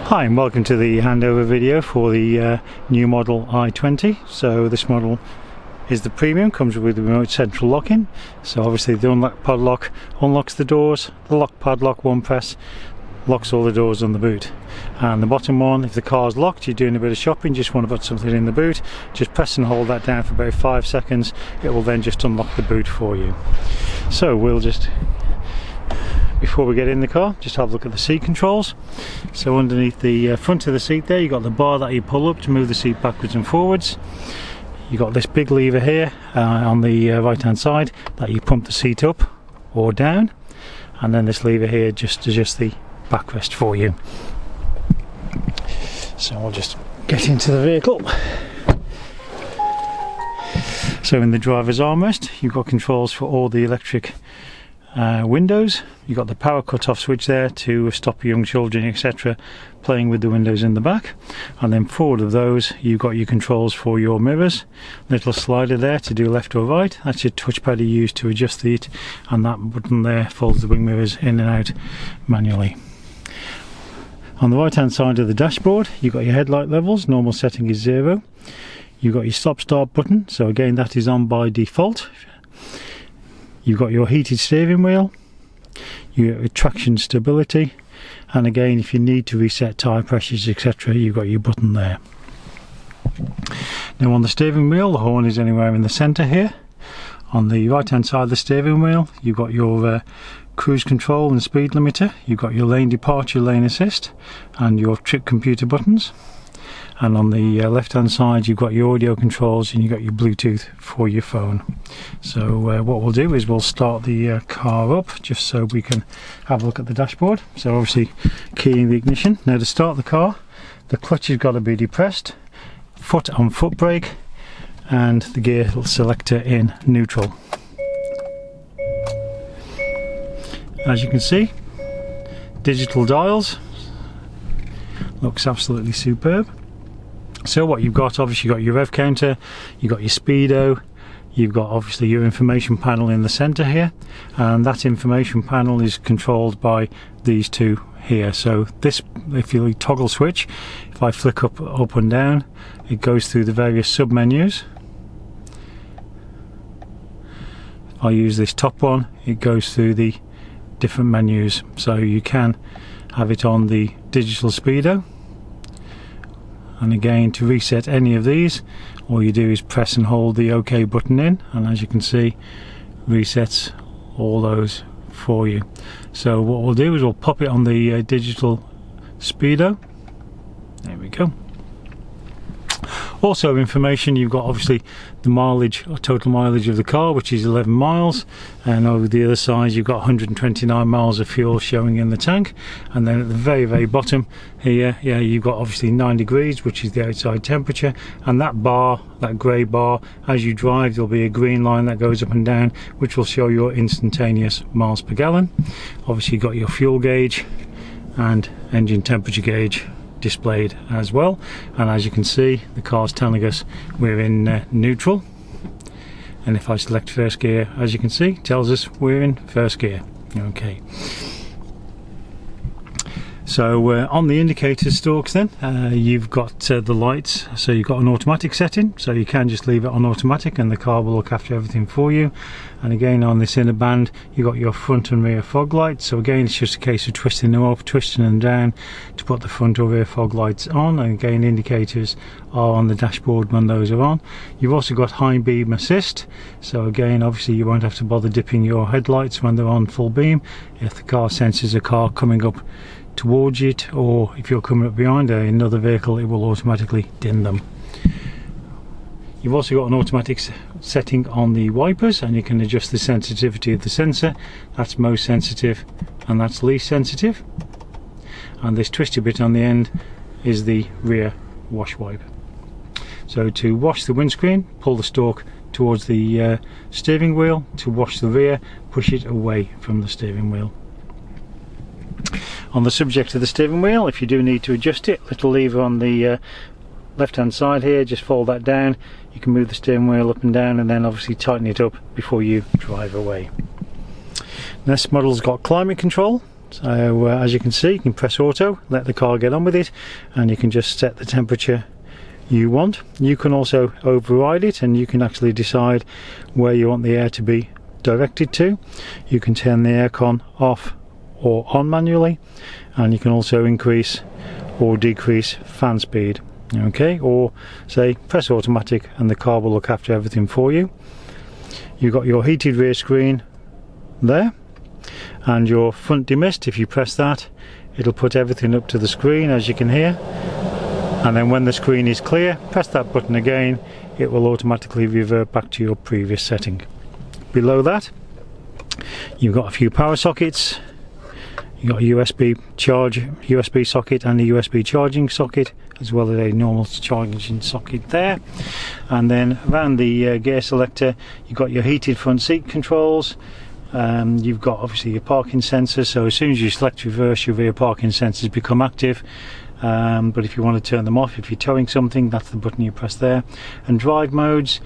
Hi and welcome to the handover video for the new model i20. So this model is the premium, comes with remote central locking. So obviously the unlock padlock unlocks the doors, the lock padlock one press locks all the doors on the boot, and the bottom one, if the car's locked, you're doing a bit of shopping, just want to put something in the boot, just press and hold that down for about 5 seconds, it will then just unlock the boot for you. So we'll just, before we get in the car, just have a look at the seat controls. So underneath the front of the seat there, you've got the bar that you pull up to move the seat backwards and forwards. You've got this big lever here on the right hand side that you pump the seat up or down, and then this lever here just adjusts the backrest for you. So we'll just get into the vehicle. So in the driver's armrest, you've got controls for all the electric windows. You've got the power cut-off switch there to stop young children, etc., playing with the windows in the back. And then forward of those, you've got your controls for your mirrors. Little slider there to do left or right. That's your touchpad you use to adjust it, and that button there folds the wing mirrors in and out manually. On the right hand side of the dashboard, you've got your headlight levels. Normal setting is 0. You've got your stop start button, so again that is on by default. You've got your heated steering wheel, your traction stability, and again if you need to reset tyre pressures, etc., you've got your button there. Now on the steering wheel, the horn is anywhere in the centre here. On the right hand side of the steering wheel, you've got your cruise control and speed limiter, you've got your lane departure, lane assist, and your trip computer buttons. And on the left hand side, you've got your audio controls and you've got your Bluetooth for your phone. So what we'll do is we'll start the car up just so we can have a look at the dashboard. So obviously keying the ignition. Now to start the car, the clutch has got to be depressed, foot on foot brake, and the gear selector in neutral. As you can see, digital dials, looks absolutely superb. So what you've got, obviously you've got your rev counter, you've got your speedo, you've got obviously your information panel in the centre here, and that information panel is controlled by these two here. So this, if you toggle switch, if I flick up and down, it goes through the various sub menus. If I use this top one, it goes through the different menus. So you can have it on the digital speedo, and again to reset any of these, all you do is press and hold the OK button in, and as you can see, resets all those for you. So what we'll do is we'll pop it on the digital speedo. There we go. Also information, you've got obviously the mileage, or total mileage of the car, which is 11 miles, and over the other side you've got 129 miles of fuel showing in the tank. And then at the very bottom here, yeah, you've got obviously 9 degrees, which is the outside temperature, and that bar, that grey bar, as you drive there'll be a green line that goes up and down, which will show your instantaneous miles per gallon. Obviously you've got your fuel gauge and engine temperature gauge displayed as well, and as you can see, the car's telling us we're in neutral, and if I select first gear, as you can see, it tells us we're in first gear. Okay, so on the indicator stalks then, you've got the lights, so you've got an automatic setting, so you can just leave it on automatic and the car will look after everything for you. And again on this inner band, you've got your front and rear fog lights, so again it's just a case of twisting them up, twisting them down to put the front or rear fog lights on, and again indicators are on the dashboard when those are on. You've also got high beam assist, so again obviously you won't have to bother dipping your headlights when they're on full beam if the car senses a car coming up towards it, or if you're coming up behind another vehicle, it will automatically dim them. You've also got an automatic setting on the wipers, and you can adjust the sensitivity of the sensor. That's most sensitive and that's least sensitive, and this twisty bit on the end is the rear wash wipe. So to wash the windscreen, pull the stalk towards the steering wheel. To wash the rear, push it away from the steering wheel. On the subject of the steering wheel, if you do need to adjust it, little lever on the left hand side here, just fold that down, you can move the steering wheel up and down, and then obviously tighten it up before you drive away. This model's got climate control, So as you can see, you can press auto, let the car get on with it, and you can just set the temperature you want. You can also override it, and you can actually decide where you want the air to be directed to. You can turn the aircon off or on manually, and you can also increase or decrease fan speed. Okay, or say press automatic and the car will look after everything for you. You've got your heated rear screen there, and your front demist. If you press that, it'll put everything up to the screen, as you can hear, and then when the screen is clear, press that button again, it will automatically revert back to your previous setting. Below that, you've got a few power sockets. You've got a USB socket and a USB charging socket, as well as a normal charging socket there. And then around the gear selector, you've got your heated front seat controls. You've got obviously your parking sensors, so as soon as you select reverse, your rear parking sensors become active. But if you want to turn them off, if you're towing something, that's the button you press there. And drive modes,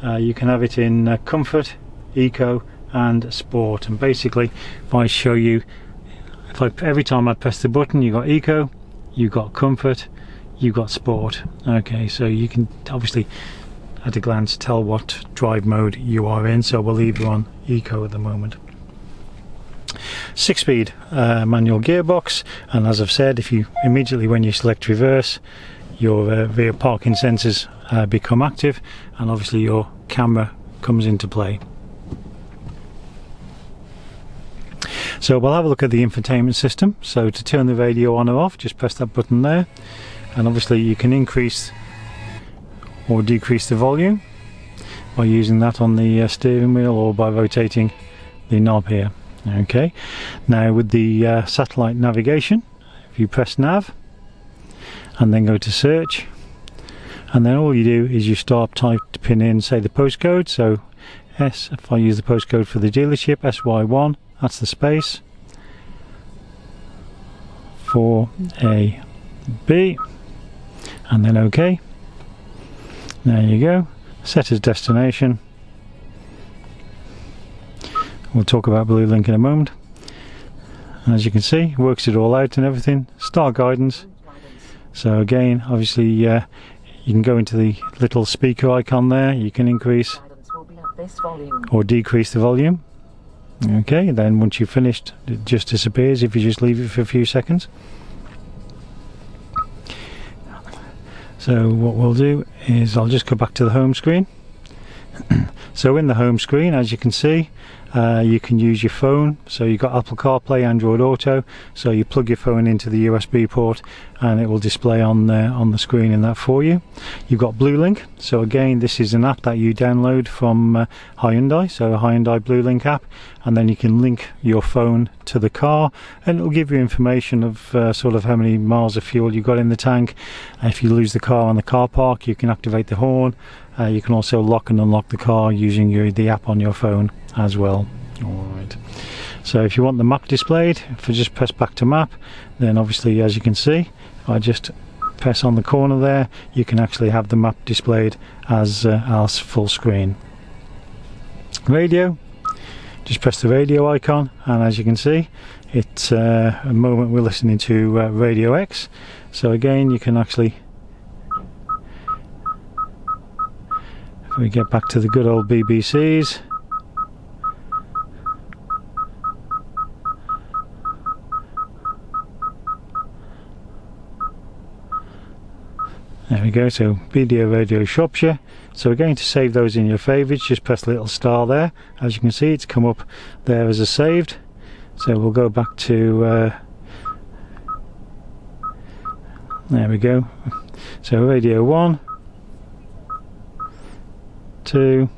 you can have it in comfort, eco and sport. And basically, if I show you, every time I press the button, you got eco, you got comfort, you got sport. Okay, so you can obviously at a glance tell what drive mode you are in, so we'll leave you on eco at the moment. 6-speed manual gearbox, and as I've said, if you immediately when you select reverse, your rear parking sensors become active, and obviously your camera comes into play. So we'll have a look at the infotainment system. So to turn the radio on or off, just press that button there, and obviously you can increase or decrease the volume by using that on the steering wheel, or by rotating the knob here. Okay, now with the satellite navigation, if you press nav and then go to search, and then all you do is you start typing in, say, the postcode. So if I use the postcode for the dealership, SY1, that's the space, 4AB, and then OK. There you go, set as destination. We'll talk about Blue Link in a moment. And as you can see, works it all out and everything. Start guidance. So again, obviously you can go into the little speaker icon there. You can increase or decrease the volume. Okay, then once you've finished, it just disappears if you just leave it for a few seconds. So what we'll do is I'll just go back to the home screen. So in the home screen, as you can see, you can use your phone. So you've got Apple CarPlay, Android Auto, so you plug your phone into the USB port and it will display on the screen in that for you. You've got Blue Link, so again this is an app that you download from Hyundai, so a Hyundai Blue Link app, and then you can link your phone to the car and it will give you information of sort of how many miles of fuel you've got in the tank. If you lose the car on the car park, you can activate the horn. You can also lock and unlock the car using the app on your phone as well. Alright, so if you want the map displayed, if I just press back to map, then obviously, as you can see, if I just press on the corner there, you can actually have the map displayed as full screen. Radio, just press the radio icon, and as you can see, it's a moment we're listening to Radio X. So again, you can actually, if we get back to the good old BBCs, there we go, so Video Radio Shropshire. So again, to save those in your favourites, just press the little star there. As you can see, it's come up there as a saved. So we'll go back to there we go, so Radio 1, 2,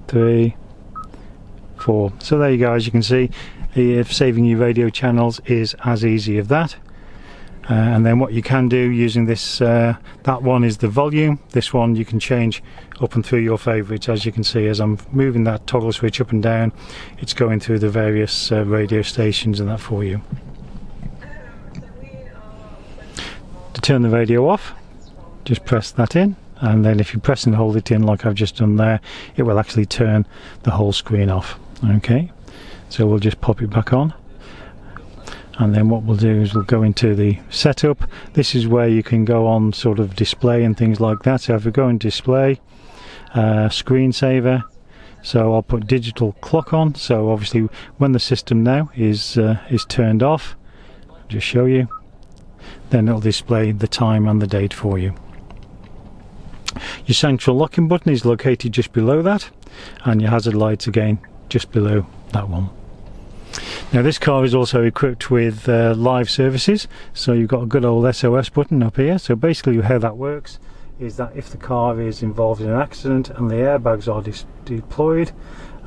3, 4. So there you go. As you can see, if saving your radio channels is as easy as that. And then what you can do using this, that one is the volume. This one you can change up and through your favourites. As you can see, as I'm moving that toggle switch up and down, it's going through the various radio stations and that for you. To turn the radio off, just press that in, and then if you press and hold it in like I've just done there, it will actually turn the whole screen off. Okay, so we'll just pop it back on. And then what we'll do is we'll go into the setup. This is where you can go on sort of display and things like that. So if we go in display, screensaver, so I'll put digital clock on, so obviously when the system now is turned off, just show you, then it'll display the time and the date for you. Your central locking button is located just below that, and your hazard lights again just below that one. Now this car is also equipped with live services, so you've got a good old SOS button up here. So basically how that works is that if the car is involved in an accident and the airbags are deployed,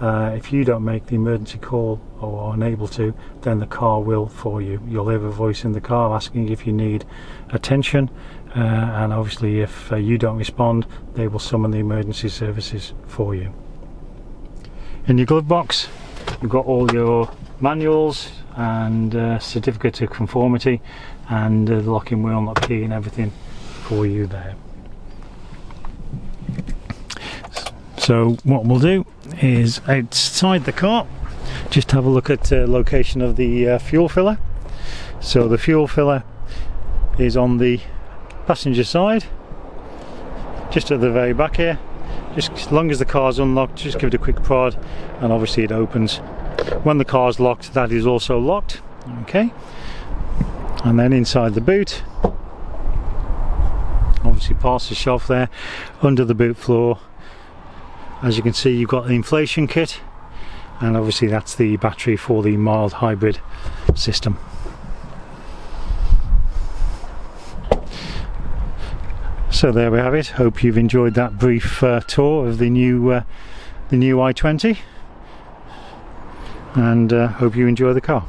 if you don't make the emergency call or are unable to, then the car will for you. You'll hear a voice in the car asking if you need attention, and obviously if you don't respond, they will summon the emergency services for you. In your glove box you've got all your manuals and certificate of conformity and the locking wheel nut key and everything for you there. So what we'll do is outside the car just have a look at the location of the fuel filler. So the fuel filler is on the passenger side, just at the very back here. Just as long as the car's unlocked, just give it a quick prod and obviously it opens. When the car's locked, that is also locked. Okay, and then inside the boot, obviously past the shelf there, under the boot floor, as you can see, you've got the inflation kit, and obviously that's the battery for the mild hybrid system. So there we have it. Hope you've enjoyed that brief tour of the new i20, and hope you enjoy the car.